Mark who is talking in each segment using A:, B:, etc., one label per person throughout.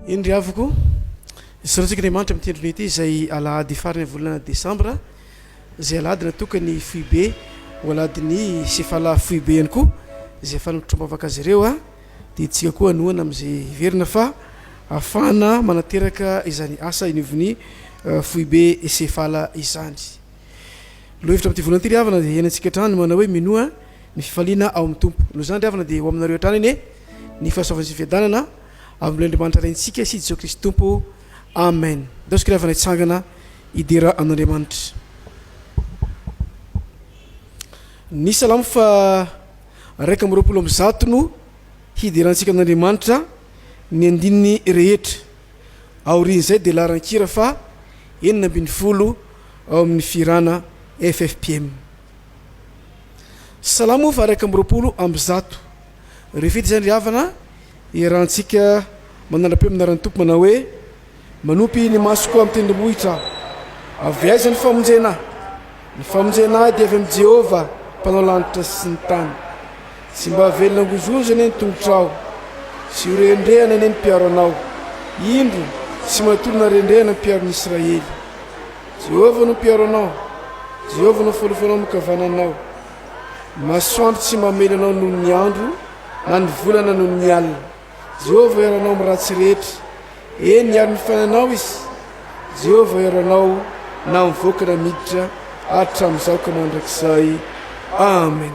A: Indri avoko saratsika Andriamanitra mitendrony ity izay alahady farany volana Desambra izay alahady natokany FB ho aladiny SEFALA.FB ihany koa izay afahana mitrombavaka azy ireo dia itsika koa anoana amin'izay verina fa afahana manateraka izany asa inioviny FB SEFALA izany. Lo hevitra amin'ity volana ity riavana dia henantsika hatrany manao hoe minoa ny fifaliana ao amin'ny tompo. Lo zany riavana dia ho aminareo hatrany iny ny fahasoavana sy fiadanana amin'ny Andriamanitra rentsika sy Jesosy Kristy tompo. Amen. Daosika riavana itsangana idera amin'Andriamanitra. Ny salamo fa 120 no hiderantsika amin'Andriamanitra ny andininy rehetra. Aorian'izay dia laran-kira fa 40 ao amin'ny firana FFPM. Salamo fa 120 refety izany riavana iarahantsika manandrapeo aminaran'ny tompo manao hoe manompi ny masoko amin'ny tendrombohitra avy aiza ny famonjena dia avy amin'ny Jehova mpanao lanitra sy ny tany. Tsy mba velona angozozana ny tongotrao sy rendrehana ny mpiaro anao. Indro tsy matolona rendrehana ny mpiaro Israely. Jehova no mpiaro anao, Jehova no folofonao mikavananao. Masoandro tsy mamely anao noho ny andro na ny volana noho ny alina. Jehova iaranao amin'ny ratsy rehetra, eny niary ny fananao izy. Jehova iaranao na mivoaka na miditra hatramin'izao ka mandrakizay. Amen.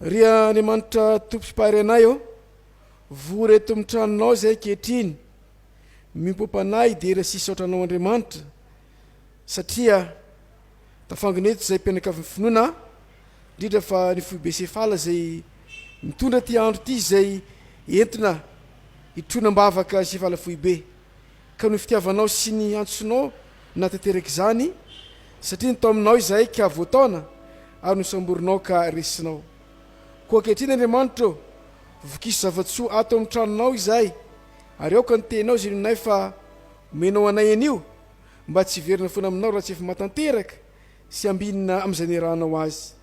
A: Ria Andriamanitra tompo sy mpahary anay vory eto amin'ny tranonao zay kehitriny mipompanay dia ira sisy ohatranao Andriamanitra satria tafangoneto zay mpianakavy finoana indrindra fa ny foibe sefala zay mitondra ty andro ty zay entina hitronam-bavaka sefala foibe ka no fitiavanao sy ny antsonao natanteraka zany satria nytao aminao izay ka voataona ary nosamborinao ka resinao koa ankehitriny Andriamanitra vokiso zavatsoa ato amin'ny tranonao izay ary aoka ny tenao zay ninay fa menao anay anio mba tsy verina foana aminao raha tsy efa matanteraka sy ambinina amin'izay niarahanao azy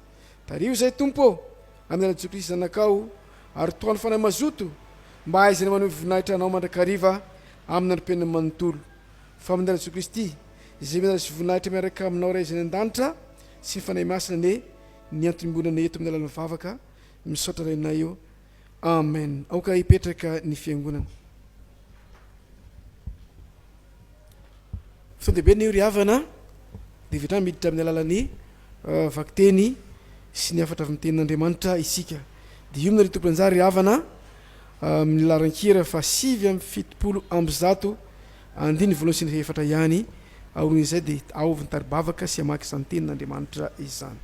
A: tario zay tompo amin'ny Jesu Kristy zanakao ary toany fanahy mazoto mba aizany manome voninahitra anao mandrakariva amin'ny androm-piainana manontolo fa amin'ny Jesu Kristy izay mena sy voninahitra miaraka aminao ray izany an-danitra sy ny fanahy masina ne ny antonimbonana eto amin'ny alalana vavaka misaotra rainay eo amen. Aoka hipetraka ny fiangonana. Fotodehibe ny ry havana dia vitrany miditra amin'ny alalany vakiteny sy ny afatra avy amin'ny tenin'Andriamanitra isika. Dia io ry tompon'anjara ry havana amin'ny laran-kira fa 770 andiny voalohany sy ny efatra ihany aorin'izay dia ao avy nitaribavaka sy hamaky izany tenin'Andriamanitra izany.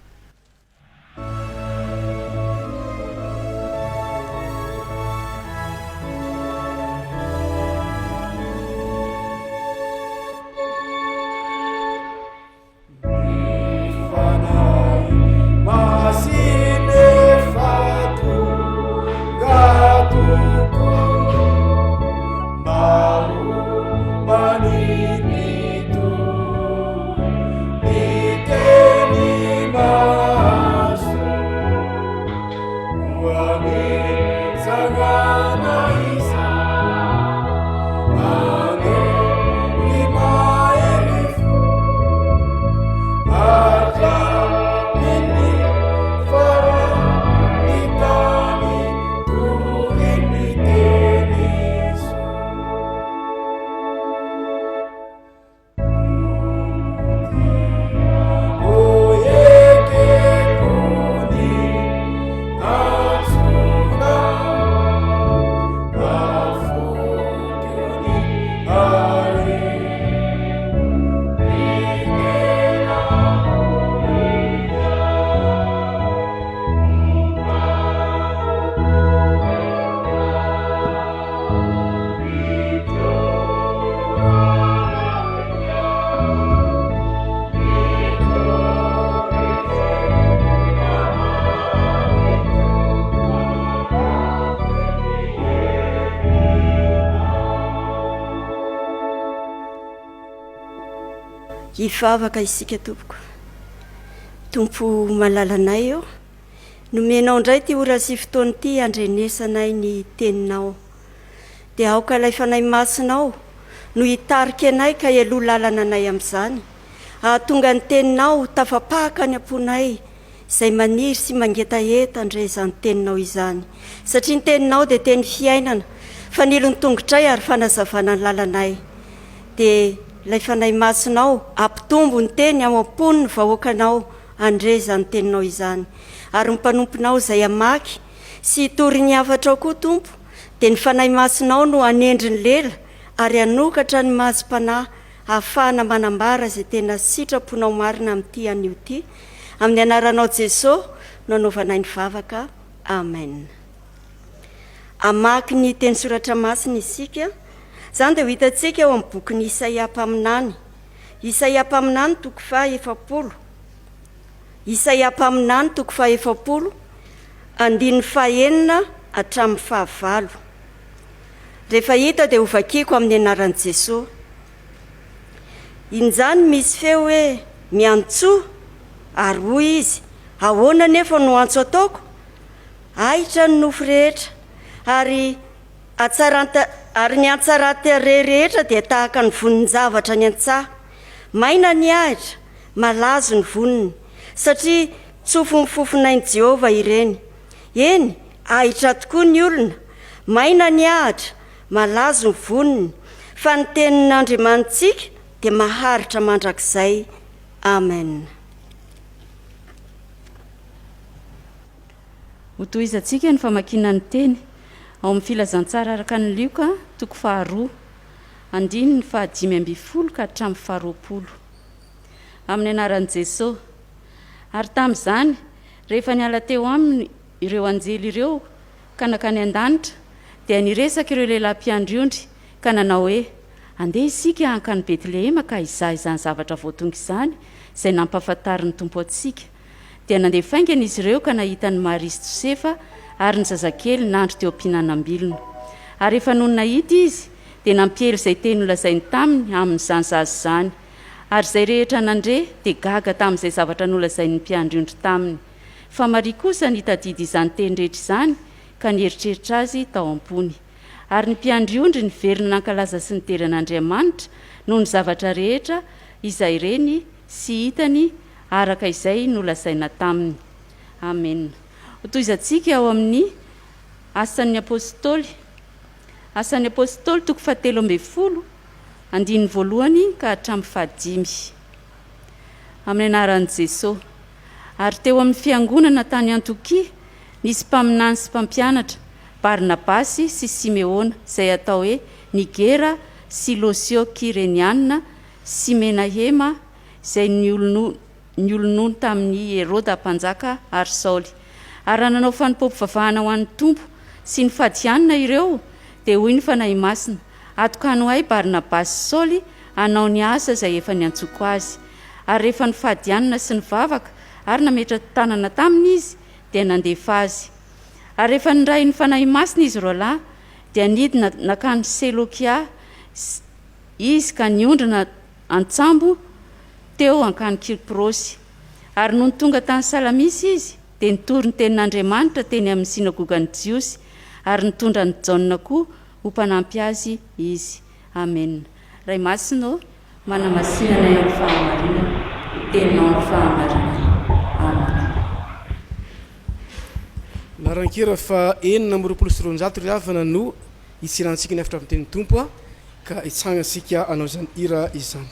B: Hivavaka isika tompoko, tompo malalanay eo, nomenao indray ty ora sy fotoana ty andrenesanay ny teninao. Dia aoka ilay fanahy masinao no hitarika anay ka hialoha lalana anay amin'izany. Ahatonga ny teninao tafapaka ny amponay izay maniry sy mangetaheta ndray izany teninao izany. Satria ny teninao dia teny fiainana, fanilony tongotray ary fanazavana ny lalanay. Dia ilay fanahy masinao ampitombo ny teny ao am-pony ny vahoakanao andre izany teninao izany. Ary ny mpanomponao izay amaky sy hitory ny hafatra ao koa tompo, dia ny fanahy masinao no anendry ny lela ary anokatra ny mazim-panahy ahafahana manambara izay tena sitraponao marina amin'ity anio ity. Amin'ny anaranao Jesosy no anaovanay ny vavaka. Amen. Amaky ny teny soratra masina isika. Zany dia ho hitantsika eo amin'ny boky ny 𝙎𝙀𝙗𝙗𝙗. 𝙎𝙀𝙗𝙗𝙗 𝙎𝙀𝙗𝙗𝙗 toko 70, andiny 9 hatramin'ny 15. Rehefa hita dia ho vakiako amin'ny anaran'i Jesosy. Injany misy feo hoe miantsoa ary hoy izy, ahoana nefa no antso ataoko? Ahitra ny nofo rehetra ary ny antsarate rehetra dia tahaka ny vonin-javatra ny antsaha. Maina ny ahitra, malazo ny voniny, satria tsofo mifofonain'i Jehovah ireny. Eny, ahitra tokoa ny olona, maina ny ahitra, malazo ny voniny, fa ny tenin'Andriamanitsika dia maharitra mandrakizay. Amen.
C: Ho tohizantsika ny famakiana ny teny ao amin'ny filazantsara araka ny Lioka toko 2, andiny ny 15 ka hatramin'ny 20. amin'ny anaran'i Jesosy. Ary tamin'izany rehefa niala teo aminy ireo anjely ireo ka nakany an-danitra dia niresaka ireo lehilahy mpiandriondry ka nanao hoe andeha isika hankany Betlehema ka hizaha izany zavatra voatonga izany izay nampahafantariny Tompo antsika. Dia nandeha faingana izy ireo ka nahitany Maria sy Josefa ary ny zazakely nandro teo am-pihinanam-bilona. Ary efa noho nahita izy dia nampiely izay teny nolazainy taminy amin'izany zaza izany. Ary izay rehetra nandre dia gaga tamin'izay zavatra nolazainy mpiandriondry taminy. Fa Maria kosa nitadidy izany teny rehetra izany ka nieritreritra azy tao am-pony. Ary ny mpiandriondry niverina nankalaza sy niteran'Andriamanitra noho ny zavatra rehetra izay reny sy hitany araka izay nolazaina taminy. Amen. Toizantsika ao amin'ny asan'ny apôstôly. Asan'ny apôstôly toko 17 andiny voalohany ka hatramin'ny 15. Amin'ny anaran'i Jesosy. Ary teo amin'ny fiangonana tany Antiokia nisy mpaminany sy mpampianatra Barnabasy sy Simeona izay atao hoe Nigera sy Losio Kireniana sy Menahema izay niolonony tamin'ny Heroda mpanjaka ary Saoly. Ary nanao fanompom-pivavahana ho an'ny Tompo sy ny fadianina ireo dia hoy ny fanahy masina atokano ahy Barnabasy sy Saoly hanao ny asa izay efa niantsoko azy. Ary rehefa nifadianina sy nivavaka ary nametraka tanana taminy izy dia nandefa azy. Ary rehefa niray ny fanahy masina izy roalahy dia nidina nakany Selokia izy ka niondrina antsambo teo ankany Kiprosy. Ary noho ny tonga tany Salamisy izy dia nitory ny tenin'Andriamanitra teny amin'ny sinagogan'ny Jiosy ary nitondra ny jaonina koa ho mpanampy azy izy. Amen. Ray masina manamasinana amin'ny fahamarinana teninao ny fahamarinana. Amen.
A: Narankira fa 920 ry havana no hitsirantsika ny efatra amin'ny teny Tompo ka hitsangasika anao izany hira izany.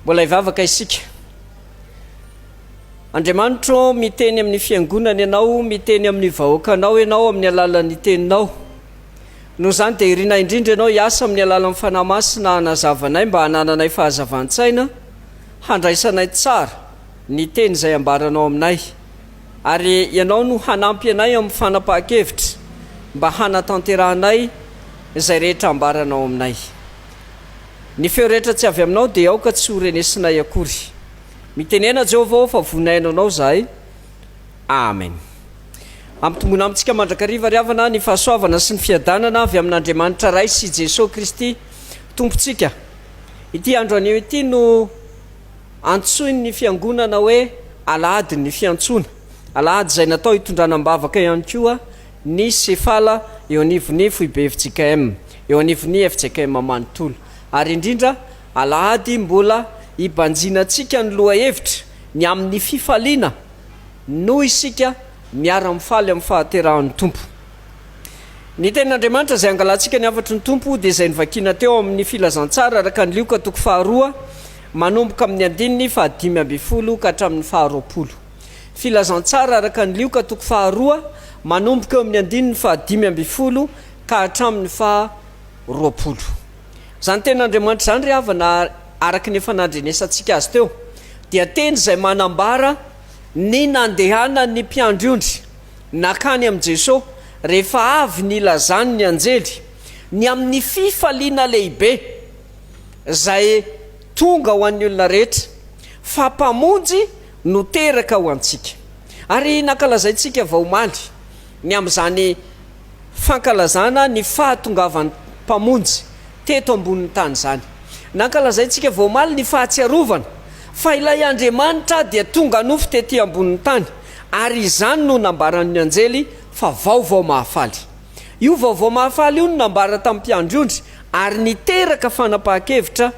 D: Mbola ivavaka isika. Andriamanitra miteny amin'ny fiangonana ianao, miteny amin'ny vahoakanao ianao amin'ny alalan'ny teninao. Noho izany dia irina indrindra ianao hiasa amin'ny alalan'ny fanahy masina hanazavanay mba hanananay fahazavan-tsaina, handraisanay tsara ny teny izay ambaranao aminay. Ary ianao no hanampy anay amin'ny fanapahan-kevitra mba hanatanterahanay izay rehetra ambaranao aminay. Ny feo rehetra tsy avy aminao dia aoka tsy horenesinay akory. Mitenena Jehovah fa vonainao anao zahay. Amen. Ampitombona amintsika mandrakariva ry havana ny fahasoavana sy ny fiadanana avy amin'Andriamanitra ray sy Jesosy Kristy tompontsika. Ity andro anio ity no antsoiny ny fiangonana hoe alahady ny fiantsona. Alahady izay natao hitondranam-bavaka ihany koa ny SEFALA.Nalaina eo anivon'ny FJKM manontolo. Ary indrindra alahady mbola hibanjinantsika ny loha hevitra ny amin'ny fifaliana no isika miara-mifaly amin'ny fahaterahan'ny Tompo. Ny tenin'Andriamanitra izay angalantsika ny afatry ny Tompo dia izay nivakiana teo amin'ny filazantsara araka ny Lioka toko 2 manomboka amin'ny andininy 5:20 ka hatramin'ny 20. Filazantsara araka ny Lioka toko 2 manomboka amin'ny andininy 5:20 ka hatramin'ny 20. Zany tenin'Andriamanitra zany ry havana araka ny efa nandrenesantsika azy teo dia teny izay manambara ny nandehana ny mpiandriondry nakany amin'i Jesosy rehefa avy nilazany ny anjely ny amin'ny fifaliana lehibe izay tonga ho an'ny olona rehetra fa mpamonjy no teraka ho antsika. Ary nankalazaintsika vaomaly ny amin'izany fankalazana ny fahatongavan'ny mpamonjy teto ambonin'ny tany izany. Nankalazaintsika vaomaly ny fahatsiarovana fa ilay Andriamanitra dia tonga nofo tetỳ ambonin'ny tany ary izany no nambaran'ny anjely fa vaovao mahafaly. Io vaovao mahafaly io no nambara tamin'ny mpiandriondry ary niteraka fanapahan-kevitra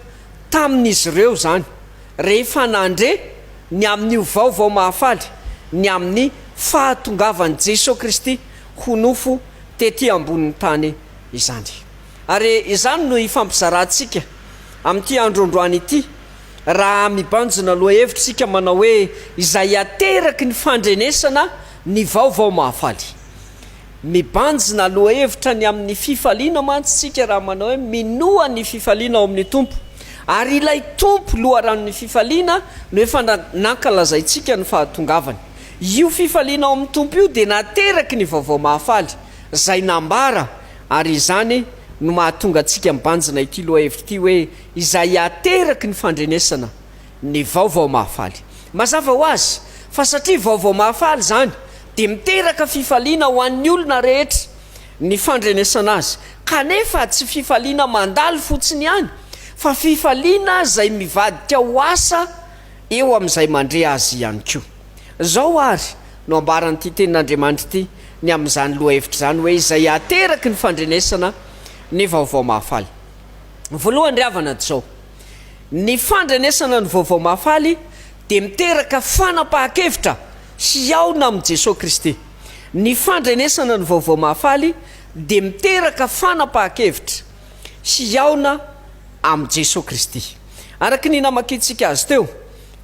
D: tamin'izy ireo zany rehefa nandre ny amin'io vaovao mahafaly ny amin'ny fahatongavan'i Jesosy Kristy ho nofo tetỳ ambonin'ny tany izany. Ary izany no ifampizarantsika amin'ity androandroany ity raha mibanjina loha hevitra sika manao hoe izay ateraky ny fandrenesana ny vaovao mahafaly. Mibanjina loha hevitra ny amin'ny fifaliana mantsika raha manao hoe minoa ny fifaliana ao amin'ny tompo ary ilay tompo loharan'ny fifaliana no efa nankalazaintsika ny fahatongavany. Io fifaliana ao amin'ny tompo io dia nateraky ny vaovao mahafaly izay nambara ary izany no mahatonga antsika mibanjina ity loha hevitra ity hoe izay ateraky ny fandrenesana ny vaovao mahafaly. Mazava ho azy fa satria vaovao mahafaly zany dia miteraka fifaliana ho an'ny olona rehetra ny fandrenesana azy, kanefa tsy fifaliana mandalo fotsiny ihany fa fifaliana izay mivadika ho asa eo amin'izay mandre azy ihany koa. Zao ary no ambaran'ity tenin'Andriamanitra ity ny amin'izany loha hevitra zany hoe izay ateraky ny fandrenesana ny vaovao mahafaly. Voalohany ry havana zao, ny fandrenesana ny vaovao mahafaly dia miteraka fanapahan-kevitra hiaona amin'i Jesosy Kristy. Ny fandrenesana ny vaovao mahafaly dia miteraka fanapahan-kevitra hiaona amin'i Jesosy Kristy. Araka ny namakitsika azy teo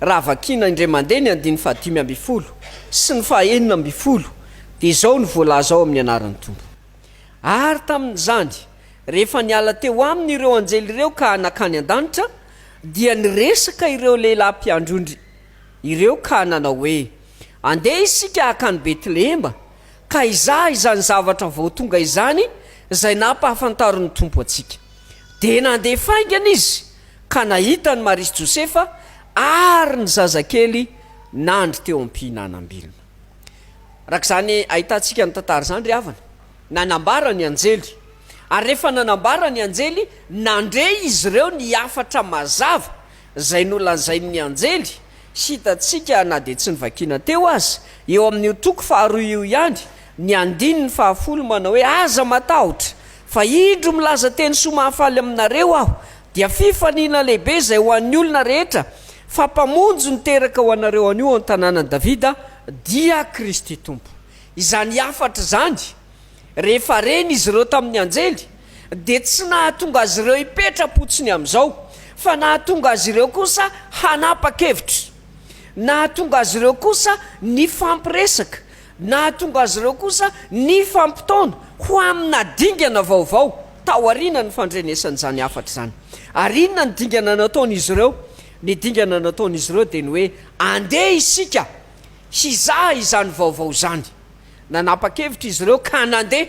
D: raha vakina indray mandeha ny 5:10 sy ny 9:10 dia izao ny voalaza ao amin'ny anaran'ny tompo. Ary tamin'izany rehefa niala teo aminy ireo anjely ireo ka nakany an-danitra dia niresaka ireo lehilahy mpiandriondry ireo ka nanao hoe andeha isika akany Betlehema ka izaha izany zavatra vao tonga izany izay nampahafantaron'ny tompo atsika. Dia nandeha faingana izy ka nahita ny Maria sy Josefa ary ny zazakely nandry teo am-pihinanam-bilona. Rak'izany ahitantsika ny tantara zany ry havana, nanambara ny anjely ary rehefa nanambara ny anjely nandre izy ireo ny afatra mazava izay nolanzain'ny anjely hitantsika na dia tsy nivakina teo azy eo amin'ny toko 2 io ihany ny 10 manao hoe aza matahotra fa indro milaza teny soa mahafaly aminareo aho dia fifaniana lehibe izay ho an'ny olona rehetra fa mpamonjo niteraka ho anareo anio an-tanànan Davida dia Kristy tompo. Izany afatra zany rehefa reny izy ireo tamin'ny anjely dia tsy nahatonga azy ireo hipetra-potsiny amin'izao fa nahatonga azy ireo kosa hanapa-kevitra, nahatonga azy ireo kosa ny fampiresaka, nahatonga azy ireo kosa ny fampitaona ho amina dingana vaovao tao ariana ny fandrenesan'izany afatra zany. Ary inona ny dingana nataon'izy ireo? Ny dingana nataon'izy ireo dia ny hoe andeha isika hizaha izany vaovao zany. Nanapa-kevitra izy ireo ka nandeha,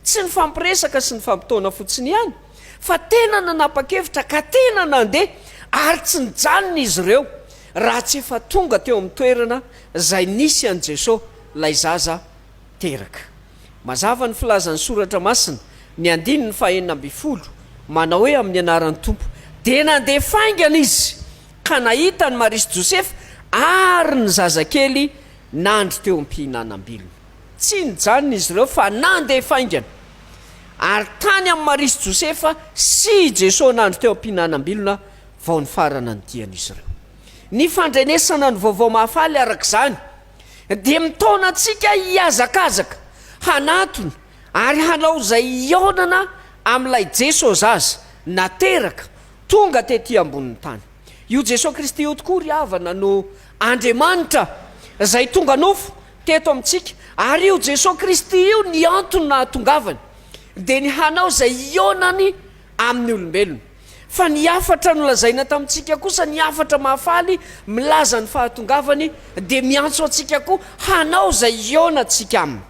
D: tsy ny fampiresaka sy ny fampitaona fotsiny ihany fa tena nanapa-kevitra ka tena nandeha ary tsy nijanona izy ireo raha tsy efa tonga teo amin'ny toerana izay nisy an' Jesosy lay zaza teraka. Mazava ny filazan'ny soratra masina ny 10:9 manao hoe amin'ny anaran'ny tompo dia nandeha faingana izy ka nahita ny Maria sy Josefa ary ny zazakely nandry teo am-pihinanam-bilona. Tsy nijanona izy ireo fa nandeha faingana ary tany amin'ny Maria sy Josefa sy Jesosy nandry teo am-pihinanam-bilona vao ny farana ny dian'izy ireo. Ny fandrenesana ny vaovao mahafaly arak'izany dia mitaona antsika hiazakazaka hanatony ary hanao izay iaonana amin'ilay Jesosy azy nateraka tonga tetỳ ambonin'ny tany. Io Jesosy Kristy io tokoa ry havana no Andriamanitra izay tonga nofo teto amintsika ary io Jesosy Kristy io ny antony nahatongavany dia ny hanao izay iaonany amin'ny olombelona. fa ny afatra nolazaina tamintsika kosa ny afatra mahafaly milaza ny fahatongavany dia miantso atsika koa hanao zay iona atsika aminy.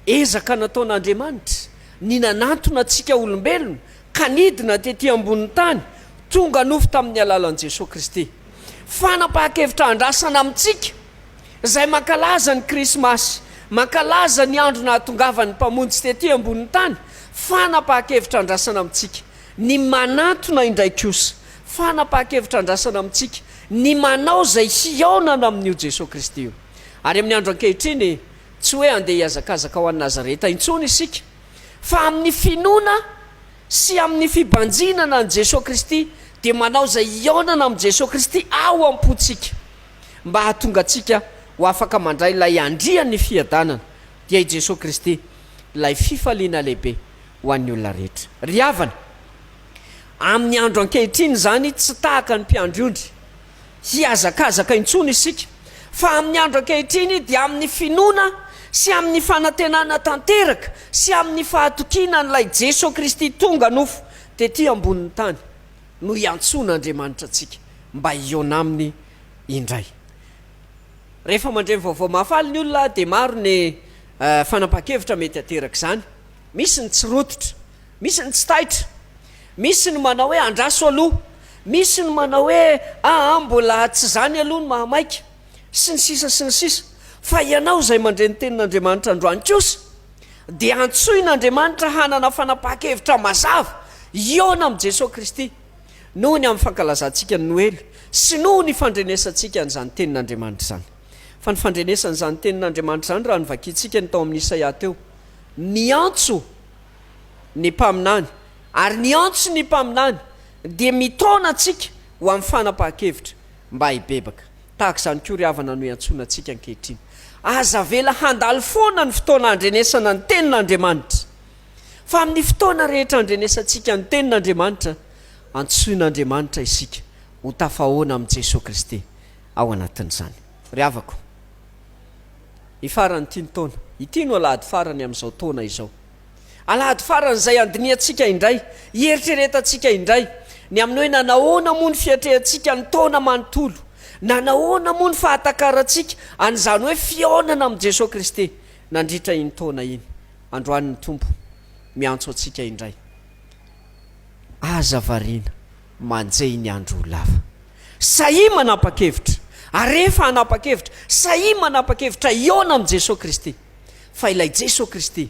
D: Ezaka nataon'Andriamanitra ny nanantona atsika olombelona ka nidina tetỳ ambony tany tonga nofo tamin'ny alalan'i Jesosy Kristy. Fanapahakevitra andrasana amintsika zay mankalaza ny Krismasy, mankalaza ny andro nahatongavany mpamonjy tetỳ ambony tany. Fanapahakevitra andrasana amintsika ny manantona indray kosa. Fanapahakevitra andrasana amintsika ny manao zay hionana amin'io Jesosy Kristy io. Ary amin'ny andro ankehitriny tsy hoe andeha hiazakazaka ho an'i Nazareta intsony isika, fa amin'ny finoana sy amin'ny fibanjinana an' Jesosy Kristy dia manao zay hionana amin'i Jesosy Kristy ao am-pontsika mba hahatonga atsika ho afaka mandray ilay andrian'ny fiadanana dia i Jesosy Kristy ilay fifaliana lehibe ho an'ny olona rehetra. Ry havana, amin'ny andro ankehitriny zany tsy tahaka ny mpiandriondry hiazakazaka intsony isika, fa amin'ny andro ankehitriny dia amin'ny finoana sy amin'ny fanantenana tanteraka sy amin'ny fahatokiana n'ilay Jesosy Kristy tonga nofo tetỳ ambonin'ny tany no iantson'Andriamanitra atsika mba hiona aminy indray. Rehefa mandreny vaovao mahafaly ny olona dia maro ny fanapakevitra mety ateraka zany. Misy ny tsy rototra, misy ny tsy taitra, misy ny manao hoe andraso aloha, misy ny manao hoe mbola tsy zany aloha ny mahamaika sy ny sisa sy ny sisa. Fa ianao zay mandreny tenin'Andriamanitra androany kosa dia antsoin'Andriamanitra hanana fanapakevitra mazava iona amin'ny Jesosy Kristy noho ny amin'ny fankalazantsika ny Noely sy noho ny fandrenesantsika n'izany tenin'Andriamanitra zany. Fa ny fandrenesan'izany tenin'Andriamanitra zany raha ny vakintsika ny tao amin'ny Isaia teo, niantso ny mpaminany ary niantso ny mpaminany dia mitaona atsika ho amin'ny fanapahakevitra mba hibebaka. Tahaka izany koa ry havana no iantsona atsika ankehitriny. Aza vela handalo foana ny fotoana andrenesana ny tenin'Andriamanitra, fa amin'ny fotoana rehetra andrenesantsika ny tenin'Andriamanitra antsoin'Andriamanitra isika ho tafahoana amin'i Jesosy Kristy ao anatin'izany. Ry havako, ifarany tiany taona ity no alahady farany amin'izao taona izao, alahady farany izay andiniantsika indray, hieritreretatsika indray ny amin'ny hoe nanahoana moa ny fiatrehantsika ny taona manontolo, nanahoana moa ny fahatakarantsika an'izany hoe fionana amin'i Jesosy Kristy nandritra iny taona iny. Androan'ny Tompo miantso atsika indray, aza variana manjay ny andro ho lava. Sahi manapa-kevitra, arefa hanapa-kevitra, sahi manapa-kevitra iona amin'i Jesosy Kristy. Fa ilay Jesosy Kristy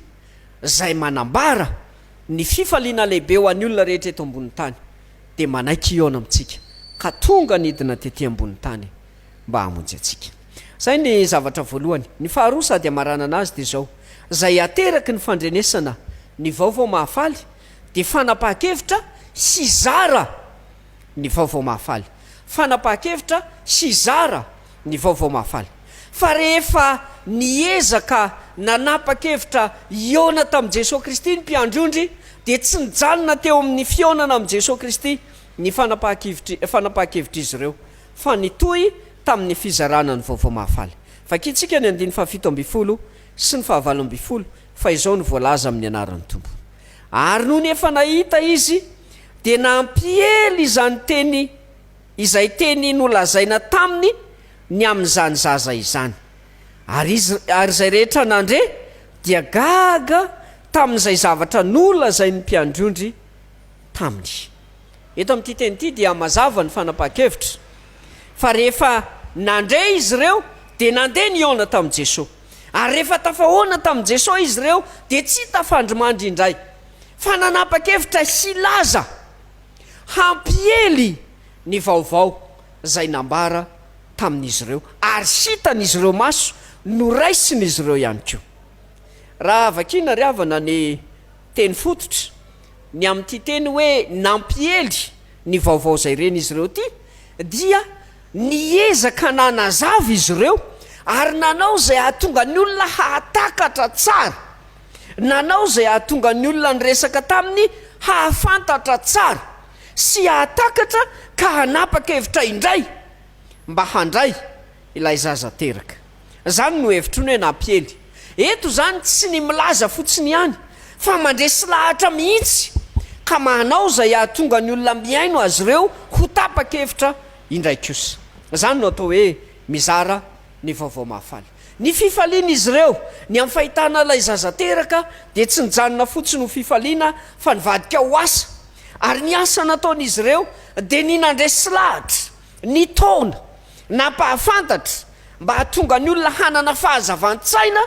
D: zay manambara ny fifaliana lehibe ho an'ny olona rehetra eto ambony tany dia manaiky iona amintsika ka tonga nidina tetỳ ambony tany mba hamonjy atsika. Zay ny zavatra voalohany. Ny faharoa sady amaranana azy dia zao, zay ateraky ny fandrenesana ny vaovao mahafaly dia fanapahakevitra sy zara ny vaovao mahafaly. Fanapahakevitra sy zara ny vaovao mahafaly. Fa rehefa niezaka nanapa-kevitra iona tamin'i Jesosy Kristy ny mpiandriondry dia tsy nijanona teo amin'ny fionana amin'i Jesosy Kristy ny fanapahakevitra izy ireo, fa nitoy tamin'ny fizarana ny vaovao mahafaly. Vakintsika ny 7:20 sy ny 20 fa izao ny voalaza amin'ny anaran'ny Tompo. Ary noho ny efa nahita izy dia nampiely izany teny izay teny nolazaina taminy ny amin'izany zaza izany. Ary izay rehetra nandre dia gaga tamin'izay zavatra nolazain'ny mpiandriondry taminy. Eto amin'ity teny ity dia mazava ny fanapahakevitra, fa rehefa nandre izy ireo dia nandeha niona tamin'i Jesosy. Ary rehefa tafahoana tamin'i Jesosy izy ireo dia tsy tafandrimandry indray, fa nanapa-kevitra hilaza, hampiely ny vaovao zay nambara tamin'izy ireo ary sitan'izy ireo maso noraisin'izy ireo ihany koa. Raha vakina ry havana ny teny fototra ny amin'ity teny hoe nampiely ny vaovao zay reny izy ireo ty dia niezaka nanazava izy ireo ary nanao zay ahatonga ny olona hahatakatra tsara, nanao zay ahatonga ny olona nyresaka taminy hahafantatra tsara sy hahatakatra ka hanapa-kevitra indray mba handray ilay zaza teraka. Zany no hevitry ny hoe nampiely. Eto zany tsy ny milaza fotsiny ihany, fa mandresy lahatra mihitsy ka manao zay ahatonga ny olona miaino azy ireo ho tapa-kevitra indraikosa. Zany no atao hoe mizara ny vaovao mahafaly. Ny fifaliana izy ireo ny amin'ny fahitana ilay zaza teraka dia tsy nijanona fotsiny ho fifaliana fa nivadika ho asa, ary ny asa nataon'izy ireo dia ny nandresy lahatra, ny taona, napahafantatra mba hahatonga ny olona hanana fahazavan-tsaina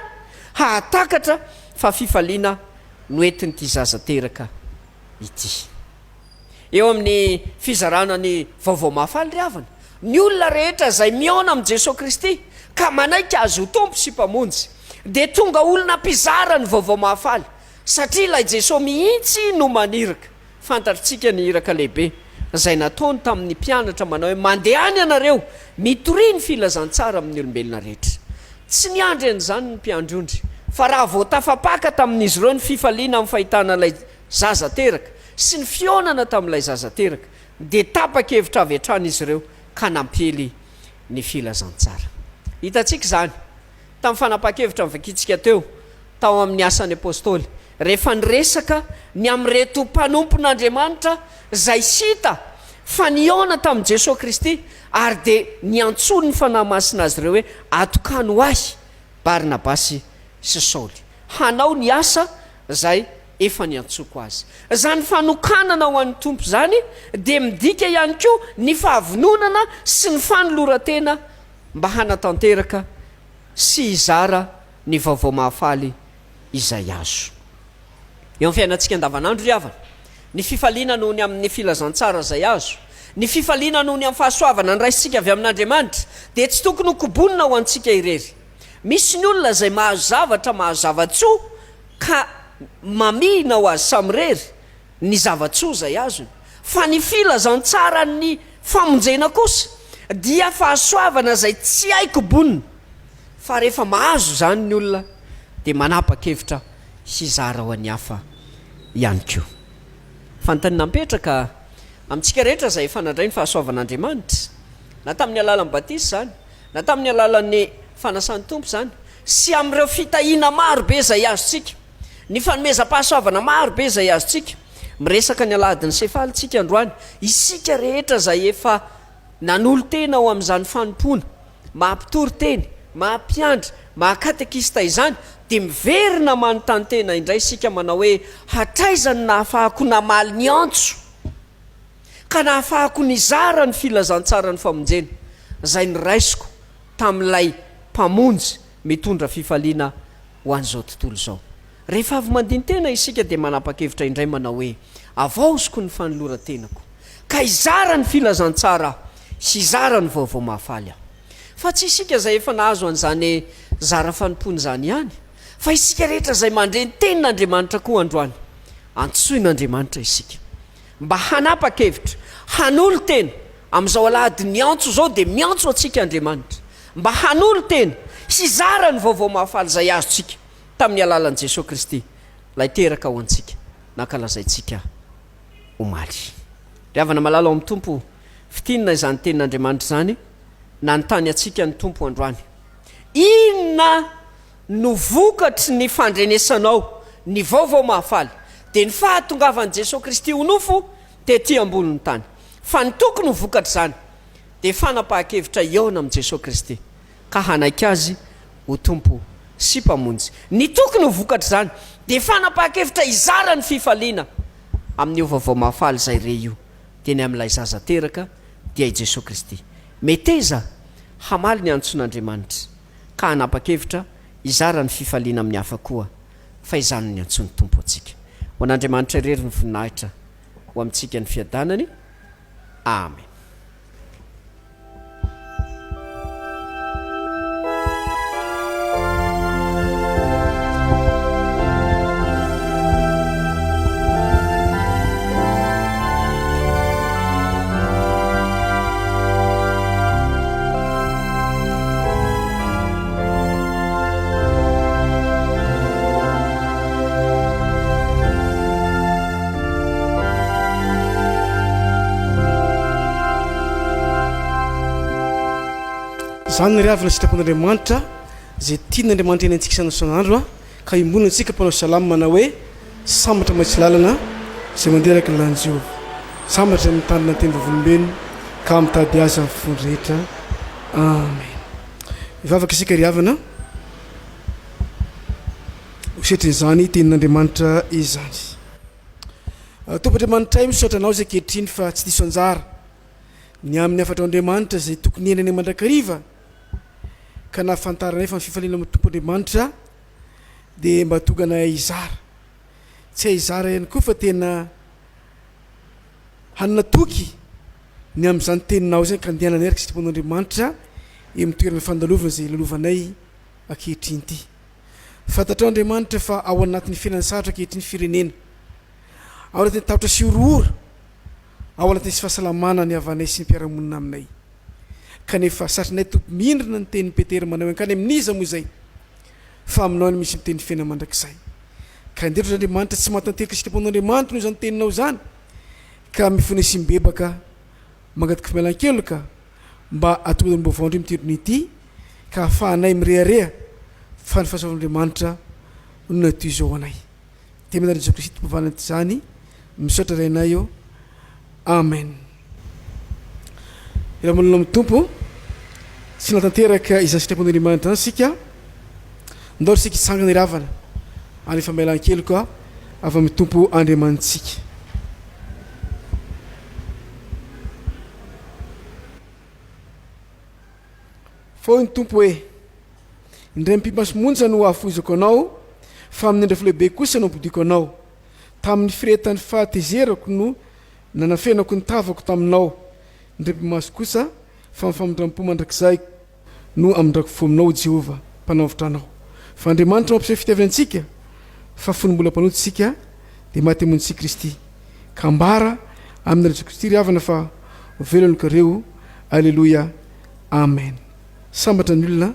D: hahatakatra fa fifaliana no entin'ity zaza teraka ity. Eo amin'ny fizarana ny vaovao mahafaly ry havana, ny olona rehetra izay miaona amin'i Jesosy Kristy ka manaiky azy ho tompo sy mpamonjy dia tonga olona mpizara ny vaovao mahafaly, satria ilay Jesosy mihitsy no maniraka. Fantatritsika ny iraka lehibe izay nataony tamin'ny mpianatra manao hoe mandehany ianareo mitory ny filazantsara amin'ny olombelona rehetra. Tsy niandry an'izany ny mpiandrondry, fa raha vao tafapaka tamin'izy ireo ny fifaliana amin'ny fahitana ilay zaza teraka sy ny fionana tamin'ilay zaza teraka dia tapa-kevitra avy hatrany izy ireo ka nampely ny filazantsara. Hitantsika izany tamin'ny fanapa-kevitra mivakitsika teo tao amin'ny asan'ny apôstôly, rehefa niresaka ny amin'reto mpanompon'Andriamanitra izay sita fa niona tamin'i Jesosy Kristy ary dia niantsony ny fanahy masina azy ireo hoe atokany ho ahy Barnabasy sy Saoly hanao ny asa izay efa niantsoko azy. Zany fanokanana ho an'ny tompo zany dia midika ihany koa ny fahavononana sy ny fanoloran-tena mba hanatanteraka sy hizara ny vaovao mahafaly izay azo. Eo amin'ny fiainantsika andavanandro ry havana, ny fifaliana noho ny amin'ny filazantsara izay azo, ny fifaliana noho ny amin'ny fahasoavana ny raisitsika avy amin'Andriamanitra dia tsy tokony ho kobonina ho antsika irery. Misy ny olona izay mahazo zavatra, mahazo zavatsoa ka mamihina ho azy samirery ny zavatsoa izay azony, fa ny filazantsara ny famonjena kosa dia fahasoavana izay tsy hay kobonina. Fa rehefa mahazo zany ny olona dia manapa-kevitra sy zara ho an'ny hafa ihany koa. Fanontaniana mipetraka amintsika rehetra izay efa nandray ny fahasoavan'Andriamanitra, na tamin'ny alalan'ny batisy zany, na tamin'ny alalan'ny fanasan'ny tompo zany, sy amin'ireo fitahiana marobe izay azontsika, ny fanomezam-pahasoavana marobe izay azontsika. Miresaka ny aladin'ny sefala tsika androany, isika rehetra izay efa nanolo tena ho amin'izany fanompona, mahampitory teny, mahampiandra, mahakatekista izany, dia miverina manontany tena indray isika manao hoe hatraizany nahafahako namaly ny antso ka nahafahako nizara ny filazantsara ny famonjena izay nyraisiko tamin'ilay mpamonjy mitondra fifaliana ho an'izao tontolo izao. Rehefa avy mandiny tena isika dia manapa-kevitra indray manao hoe avaoziko ny fanoloran-tenako ka hizara ny filazantsara sy hizara ny vaovao mahafaly aho. Fa tsy isika izay efa nahazo an'izany zara fanompony izany ihany, fa isika rehetra izay mandreny tenin'Andriamanitra koa androany, antsoin'Andriamanitra isika mba hanapa-kevitra, hanolo tena amin'izao alahady ny antso zao dia miantso antsika Andriamanitra mba hanolo tena hizara ny vaovao mahafaly izay azontsika tamin'ny alalan'i Jesosy Kristy lay teraka ho antsika nankalazaintsika omaly. Ry havana malala ao amin'ny tompo, fitinina izany tenin'Andriamanitra zany nanontany atsika ny tompo androany, inona no vokatry ny fandrenesanao ny vaovao mahafaly? Dia ny fahatongavan'i Jesosy Kristy ho nofo tety ambonin'ny tany. Fa ny tokony ho vokatra zany dia fanapahan-kevitra iaona amin'i Jesosy Kristy ka hanaiky azy ho tompo sy mpamonjy. Ny tokony ho vokatra zany dia fanapahan-kevitra hizara ny fifaliana amin'io vaovao mahafaly izay re io, dia ny amin'ilay zaza teraka dia i Jesosy Kristy. Meteza hamaly ny antson'Andriamanitra ka hanapa-kevitra hizara ny fifaliana amin'ny hafa koa fa izany ny antsony tompo antsika. Ho an'Andriamanitra irery ny voninahitra ho amintsika ny fiadanany. Amen.
A: Zany ry havana sitrapon'Andriamanitra zay tian'Andriamanitra eny antsika isanandro ka imbonina antsika mpanao salama manao hoe sambatra maitsy lalana zay manderaky ny lany Jehovah sambatra ny tanana teny vavolombeno ka mitady azy amin'ny fony rehetra. Amen. Ivavaka isika ry havana osetrin'izany tenin'Andriamanitra izany. Tompoandriamanitra ay misaotra anao zay kehitriny fa tsy diso anjara ny amin'ny afatra Andriamanitra zay tokony enany mandrakariva ka nahafantaranay fa ny fifaliana amin'ny Tompoandriamanitra dia mba tonganay izara tsy izara ihany koa fa tena hanana toky ny amin'izany teninao zay ka andehanana erika sy Tompoandriamanitra mitoerana fandalovana zay lalovanay ankehitriny ity. Fantatrao Andriamanitra fa ao anatin'ny fiainana sarotra ankehitriny firenena, ao anatin'ny tahotra sy orohoro, ao anatin'ny sy fahasalamana ny havanay sy ny mpiaramonina aminay. Kanefa satrinay tompo mindrina ny tenin'ny Petera manao ka ny amin'iza moa zay fa aminao ny misy miteny fiainana mandrakizay. Ka indrindra Andriamanitra tsy mahatanteraka sy Tompon'Andriamanitra noho izany teninao zany ka mifony sy mibebaka mangataka fimelan-keloka mba atody mba vaondry mitirony ity ka ahafahanay mirehareha fa ny fahasoavan'Andriamanitra no natoy izao anay. Tena Jesu Kristy tompovanana zany misaotra rainay eo. Amen. Ila molona amin'ny tompo tsy natanteraka izany sitrapon'Andriamanitra zany sika ndao sika hitsangana iravana any famelan-keloka avy amin'ny tompo Andriamanitsika. Fao ny tompo hoe indray mpimasomonja no afozako anao fa amin'ny indray lehibe kosa no ampodiko anao. Tamin'ny firetan'ny fahatezerako no nanafenako ny tavako taminao. Indray mpimaso kosa fa mifamindram-po mandrakizay no amindrako fo aminao Jehovah mpanavotra anao. Fa Andriamanitra mampiseho fitiavantsika fa fonombola mpanotsika dia maty amontsika Kristy ka mbara amin'ny Jesu Kristy ry havana fa velony kareo. Alleluia. Amen. Sambatra ny olona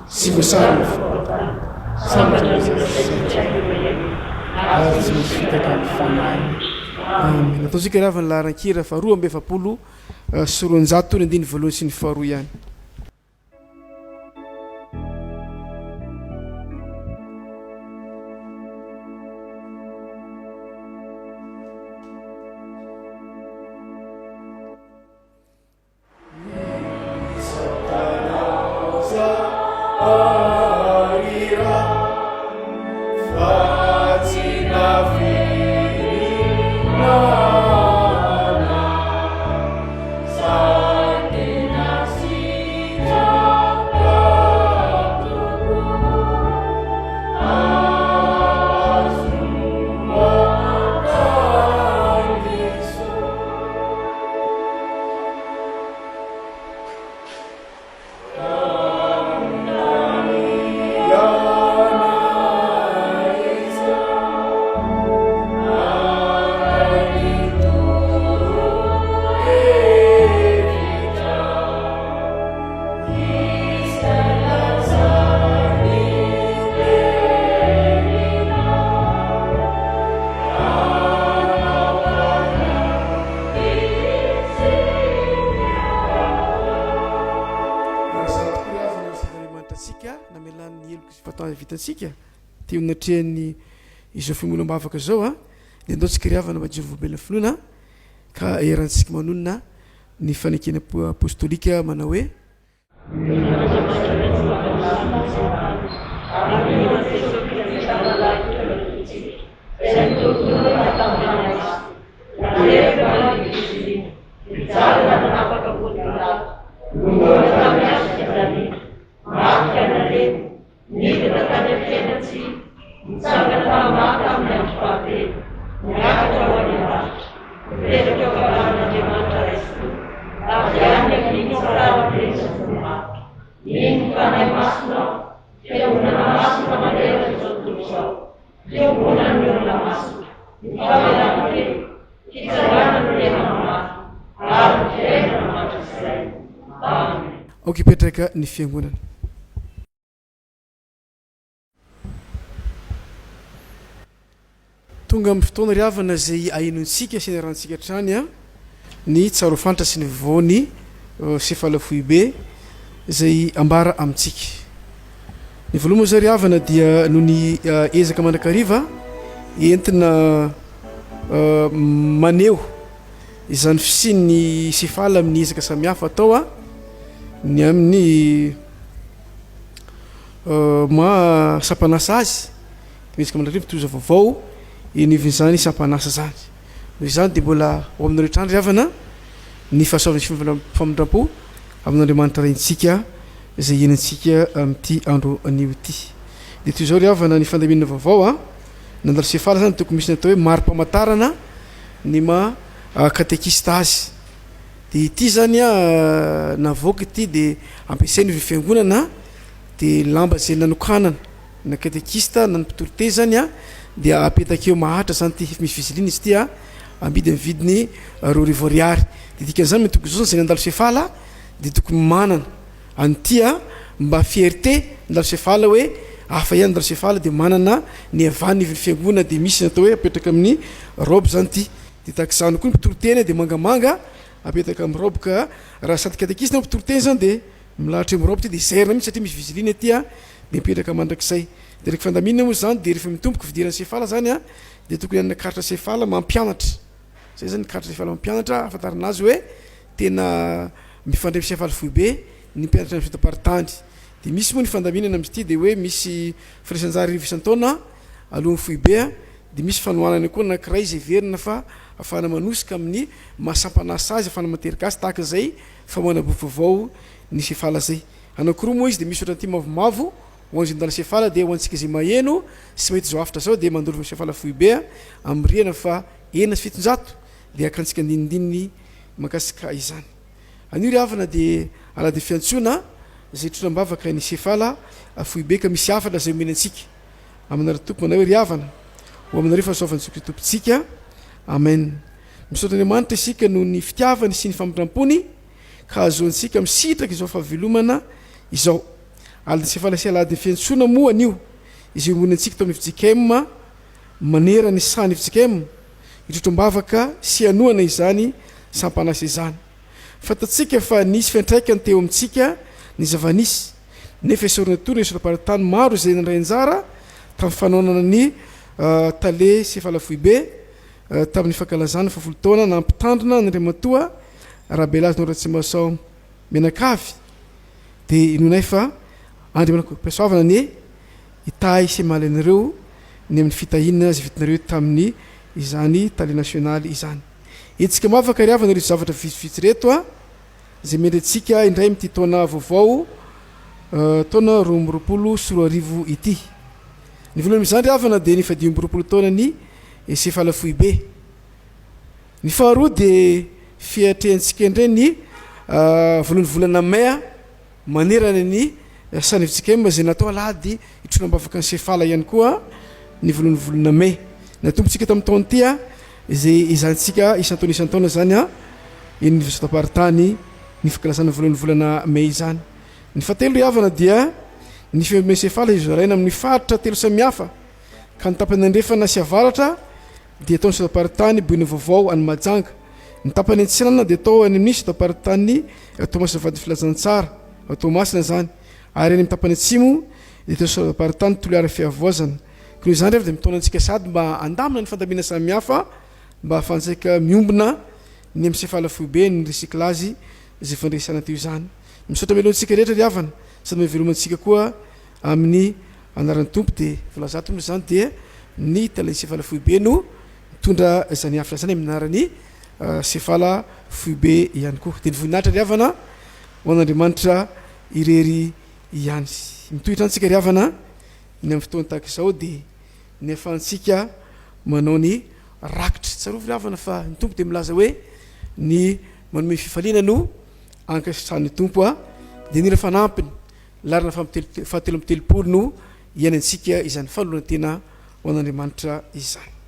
A: sy voasarana sambatra ny azy misy fitaka ny fanahy. Amen. Ataontsika ry havana laharan-kira fa 2 sy 9 ny andiny voalohany sy ny faharoa ihany. Vitantsika teo natrehany izao fimolam-bavaka zao dia andaontsika ry havana mba Jehovah finoana ka erantsika manonona ny fanekena apostolika manao hoe okipetraka ny fiangonana. Tonga amin'ny fotoana ry havana zay ahinontsika sy ny rantsika trany ny tsarofantra sy ny voany SEFALA.B zay ambara amintsika. Ny voalohany zao ry havana dia noho ny ezaka mandrakariva entina maneho izany fisin'ny sefala amin'ny ezaka samihafa atao a ny amin'ny sapanasa azy mezaka mandrarivo toza vaovao inivin'izany sampanasa zany noho izany de mbola ao amin'ny rehetrandro avana ny fahasoavany sy famindram-po amin'Andriamanitra raintsika zay enantsika amin'ity andro anio ity de toy zao ry havana ny fandaminana vaovao a nandalo sefala zany tokony misy natao hoe mari-pamantarana ny katekista azy de ity zany a navoaka ity de ampiasainy fiangonana de lamba zay nanokanana na katekista na mpitorote zany a de apetakeo mahatra zany ty misy fizilina izy ty a ambidy mividiny 2 ariary de dikan'izany tokony zao zay nandalo sefala de tokony manana an'ity a mba fierté nandalo sefala hoe afa ihany nandalo sefala de manana ny avany iviny fiangona de misy natao hoe apetraka amin'ny robe zany ty de tak'izany koa ny mpitoroteny de mangamanga apetaka amin'ny robe ka raha sady katekista na mpitoroteny zany de milahatra amin'ny robe ty de zairina mihitsy satria misy vizilina ty a de mipetraka mandrakizay de rehefa fandaminana moa zany de rehefa mitomboka fidirana sefala zany a de tokony anna karitra sefala mampianatra zay zany karitra sefala mampianatra afantarana azy hoe tena mifandray sefala foibe ny mpianatra ny fitaparitany de misy moa ny fandaminana am'ty de hoe misy firaisan-jary isan-taona alohan'ny foibe de misy fanohanana koa nakiray zay verina fa afahana manosika amin'ny mahasampanasa azy afahana materika azy tahaka zay famoana-bo vaovao ny sefala zay anakoroa moa izy de misy ohatran'ity mavomavo hoanzy ndala sefala de hoantsika zay maheno sy mahita zao afatra zao de mandolo sefala foibe amin'ny riana fa 700 de akantsika ndinindininy makasika izany anio ry havana de ala de fiantsona zay tronambavaka ny sefala foibe ka misy afatra zay omena antsika amin'ny tompo manao hoe ry havana ho aminareo fahasoavan'ny Jesoa Kristy tompontsika amen misaotra Andriamanitra isika noho ny fitiavany sy ny famindram-pony ka azoantsika misitraka izao fahavelomana izao alina sefala sy alady fiantsona moa anio izy omony antsika tao amin'ny FJKM manera ny sany FJKM itrotrombavaka sy anoana izany sampanasa izany fatatsika fa nisy fiantraikany teo amintsika ny zavanisy nefa esorina tory ny esoraparitany maro izay nandray anjara tamin'ny fanaonana ny tale sefala foibe tamin'ny fankalazana fa 10 taona nampitandrina n'Andriamatoa rabelazy noratsy masao menakavy de inonay fa andriamanako mpiasoavana ny itay sy mahalanareo ny amin'ny fitahinana zay vitinareo tamin'ny izany tale nasionaly izany etsika mavaka ry havana reto zavatra vitsivitsy reto a zay mendretsika indray mity taona vaovao taona 2020 ity ny voalohany am'izany ry havana de ny 2020 taona ny sefala foibe ny faharoa de fiatrehantsika indray ny voalohany volana mai manerana ny sany FJKM zay natao alady itronambavaka ny sefala ihany koa ny voalohany volana mai natombotsika tamin'ny taona ty a zay izantsika isan-taona zany a iny vasotaparitany ny fankalazana voalohany volana mai zany ny fahatelo ry havana dia ny fiambiny sefala izy zaraina amin'ny faritra telo samihafa ka ny tapany andrefana sy avaratra de atao ny sotaparitany boina vaovao any majanga ny tapany antsinana de atao any amin'ny sotaparitany Tomasy vady filazantsara Tomasina zany ary any amin'ny tapany atsimo de atao sotaparitany toliara fiavoazana koa izany rehefa de mitona antsika sady mba andamina ny fandamina samihafa mba ahafantsika miombona ny amin'ny sefala foibe ny recyclage zay fandresana teo izany misaotra meloantsika rehetra ry havana sady mahavelomantsika koa amin'ny anaran'ny tompo de volaza tompo zany de ny tale sefala foibe no mitondra zany afatra zany amin'ny anarany sefala foibe ihany koa de ny voninahitra ry havana ho an'Andriamanitra irery ihany mitohitra antsika ry havana ny amin'ny fotoana tahaka izao de ny ahafahantsika manao ny rakitra tsarovy ry havana fa ny tompo de milaza hoe ny manome fifaliana no ankasitrany tompo a de nira fanampiny larina fahatelo amby telopolo no iany antsika izany fanoloana tena ho an'Andriamanitra izany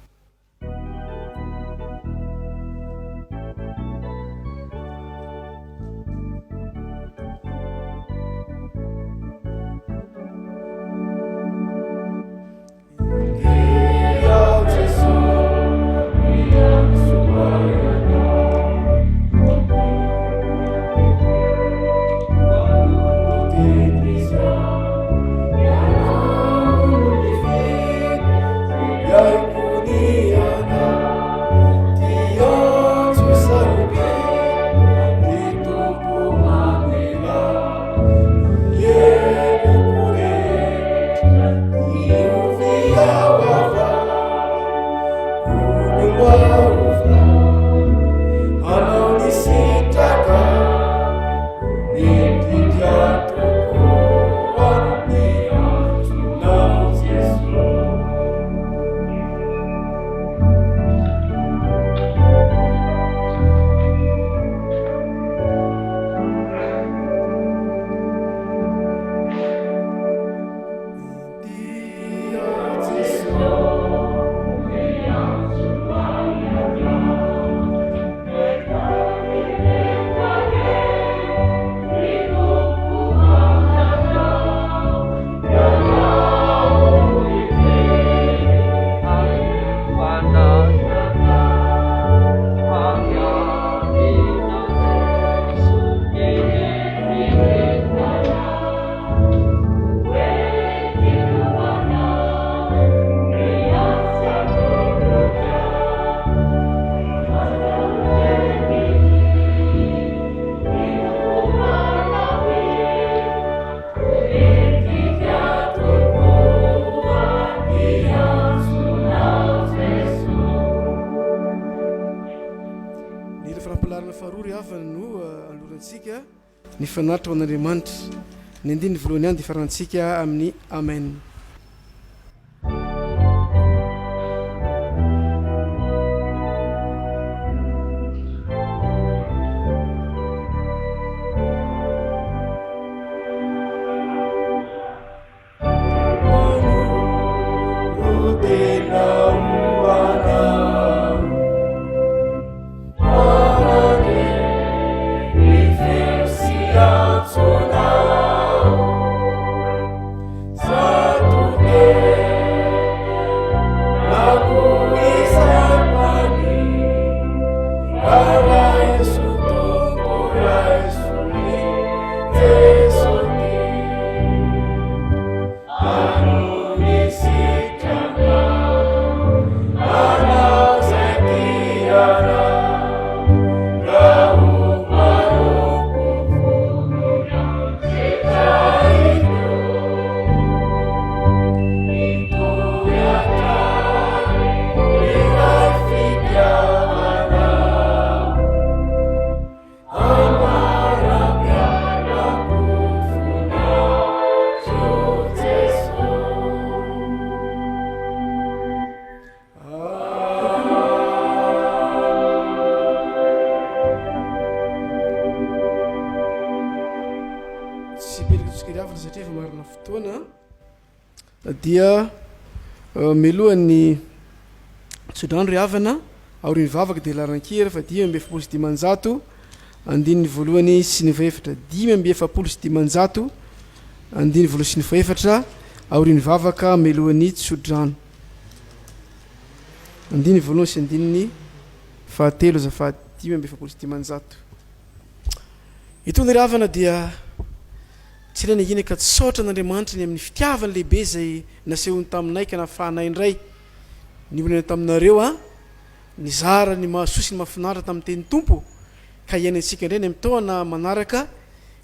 E: Ďakujem.
A: ampilarina faharoa ry havana no alorantsika ny fanaritra ho an'Andriamanitra. Ny andiny voalohany ihany dia farantsika amin'ny amen. Dia melohan'ny tsodrano ry havana aoriny vavaka dia laran-kera fa 5:7 andininy voalohany sy ny faefatra 5:7 andiny voalohany sy ny faefatra aoriny vavaka melohan'ny tsodrano andiny voalohany sy andininy fahatelo azafady 5:7. Itony ry havana dia tsy ilay nahina ka tsaotra an'Andriamanitra ny amin'ny fitiavany lehibe izay nasehony taminay ka nafahanay indray ny olana taminareo nizara ny mahasosy ny mahafinaritra tamin'ny teny tompo ka iainantsika indray ny am'taona manaraka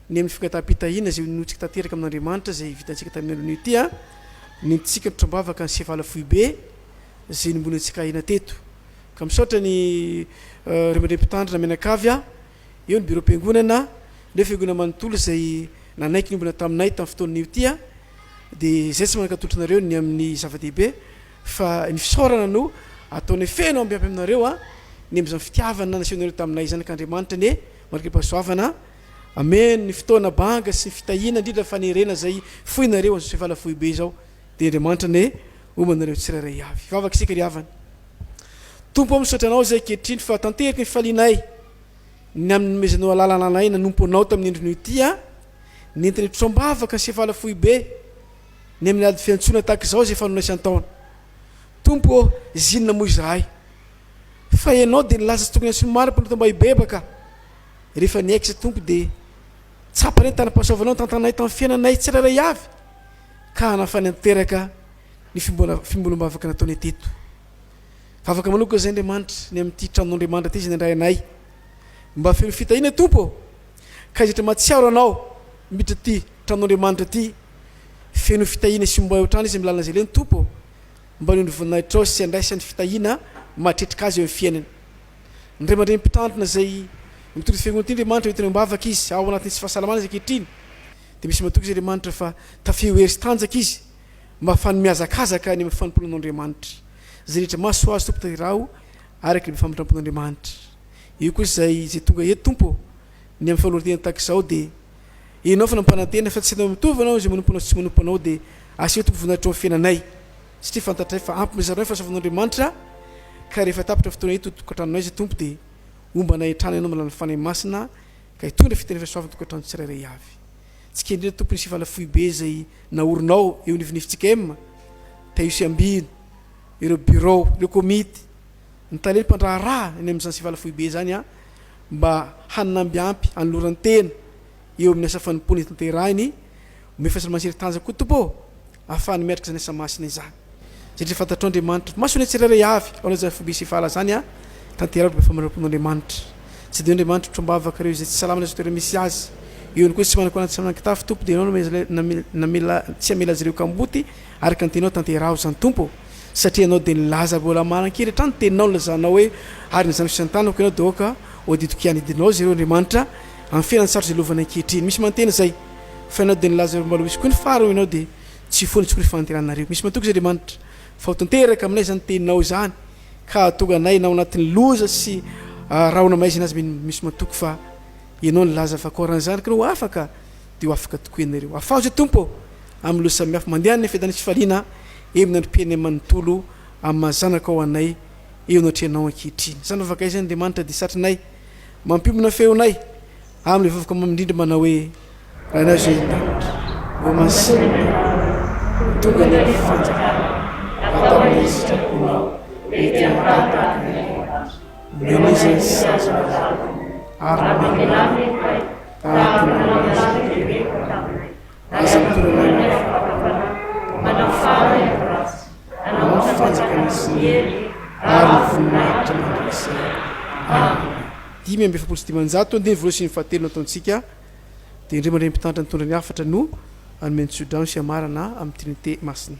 A: ny amin'ny fikatapitahina izay notsika tanteraka amin'Andriamanitra izay vitantsika tamin'ny andron'io ity nintsika nitrambavaka ny SEFALA.Nalaina izay nombola antsika ahina teto ka misaotra ny remandrem-pitandrina menakavy eo ny bureau mpiangonana le fiangonana manontolo izay nanaiky niombona taminay tamin'ny fotoan'io ity dia izay tsy manakatolotrareo ny amin'ny zava-dehibe fa ny fisaorana no ataony fenao ambiampy aminareo ny amin'izany fitiavana nasehonareo taminay zany k'Andriamanitra ny marika pasoavana amen. Ny fotoana banga sy fitahina indrindra fanerena zay foinareo azo SEFALA.Nalaina zao dia Andriamanitra ny omanareo tsirairay avy vavaka isika ry havana tompo amisaotra anao zay kehitriny fa tanteraka ny falinay ny amin'ny nomezanao lalànalaina nomponao tamin'ny endrino ity nentina trambavaka ny SEFALA.Nalaina ny amin'ny ady fiantsona tahaka izao zay fanonay isan-taona tompo zinona moa izahay fa ianao dia nilaza tsy tokony antsony maro mpanao tamba ibebaka rehefa niaikisa tompo dia tsapany tana-pahasoavanao tantanay tamin'ny fiainanay tsirairay avy ka hanafany anteraka ny fimbolombavaka nataonay teto vavaka manoka zay Andriamanitra ny amin'ity tranon'Andriamanitra ty izy nandray anay mba feno fitahina tompo ka izatra matsiaro anao miditra ty tranon'Andriamanitra ty feno fitahina sy mba ohatrany izy milalana zay leny tompo mba nondrovinahitrao sy andraisan'ny fitahina matretrika azy eo amin'ny fiainany ndray mandray mpitandrina zay mitoro fiangonana ty Andriamanitra hoentina mbavaka izy ao anatin'ny sy fahasalamana izy ankehitriny dia misy matoky izy Andriamanitra fa tafehoery sy tanjaka izy mba afany miazakazaka ny fanomponan'Andriamanitra zay rehetra maso azy tompo tahirao araky ny famindrampon'Andriamanitra io koa zay tonga eto tompo ny amin'ny fanolorantena tahaka izao dia enao fa nampanantena fa tsy anao mitovy anao zay manompo anao sy manompo anao dia aseo tompo voninahitra ao fiainanay satria fantatray fa ampy mizarnay fahasoavan'Andriamanitra ka rehefa tapitra fotoana ito tokantranonay zay tompo dia omba nahitrana ianao malany fanay masina ka hitondra fiteny fahasoavana tokantrano tsirairay avy tsy kendrena tompony SEFALA.Nalaina zay naorinao eo ny FtvFjkm taisy ambino ireo bureau ireo komity nitaleny mpandraharaha ny amin'izany SEFALA.Nalaina zany mba hanambiampy anolorantena eo amin'ny asa fanompony tanterahiny ome fahasalamana tanjaka koa tompo ahafahany miatrika zany asa masina izany satria fantatrao Andriamanitra masony tsirairay avy ao zany FtvFjkm SEFALA zany tanterahako mba famarapon'Andriamanitra tsy dia Andriamanitra trombavaka reo zay tsy salamana zay toera misy azy eo ny koa tsy manako anaty samanakitafy tompo dia anao tsy amela azy ireo kamboty araka ny tenao tanteraho zany tompo satria anao dia nilaza mbola manankely hatrany teninao nilazanao hoe ary ny zany fisantanako ianao dia oka oditokianydinao zareo andriamanitra amin'ny fiainany sarotra zay lovana ankehitriny misy mantena zay fa ianao de nilaza mbaloha misy koa ny faro ianao de tsy fony tsy kory fanteranareo misy matoky zay andriamanitra fa hotanteraka aminay zany teninao zany ka atonga anay nao anatin'ny loza sy raona maizy anazy misy matoky fa ianao nilaza fa koran'izany ka no afaka de ho afaka tokoa ianareo afaho zay tompo amin'ny loza samihafa mandeha ny fedany tsy faliana eminandrom-piainay manontolo amin'ny mazanaka ao anay eo anatreanao ankehitriny zany afaka izany andriamanitra de satrinay mampiomina feonay amin'le vavaka mamindrindra manao hoe raha anao zay andriamanitra o masina tonga ny fanjaka ataonay sitraponao mety menizany sazo ary mamelamy aza mitoranay manao fanjaka nisy ary voninahitra mandrakisa dimy amby efapolo sy dimanjato andiny voalohany sy ny fahatelo nataontsika de indray mandray mpitandra nitondra ny afatra no anome ny sodrano sy amarana amin'ny trinité masina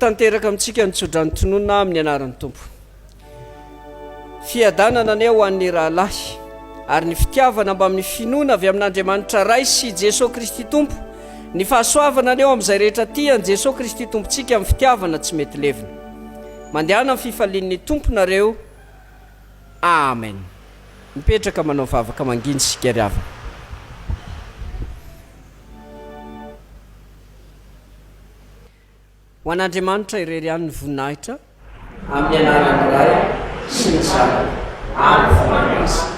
A: tanteraka amintsika nitsodrany tononona amin'ny anaran'ny tompo fiadanana ane ho an'ny rahalahy ary ny fitiavana mba amin'ny finoana avy amin'andriamanitra ray sy Jesosy Kristy tompo ny fahasoavana aneo amin'izay rehetra tiany Jesosy Kristy tompontsika amin'ny fitiavana tsy mety levina mandehana amin'ny fifalian'ny tomponareo amen mipetraka manao vavaka manginy sy gariavana ho an'andriamanitra irery ihany ny voninahitra amin'ny anaran'ny Ray sy ny Zanaka amin'ny fanandraisana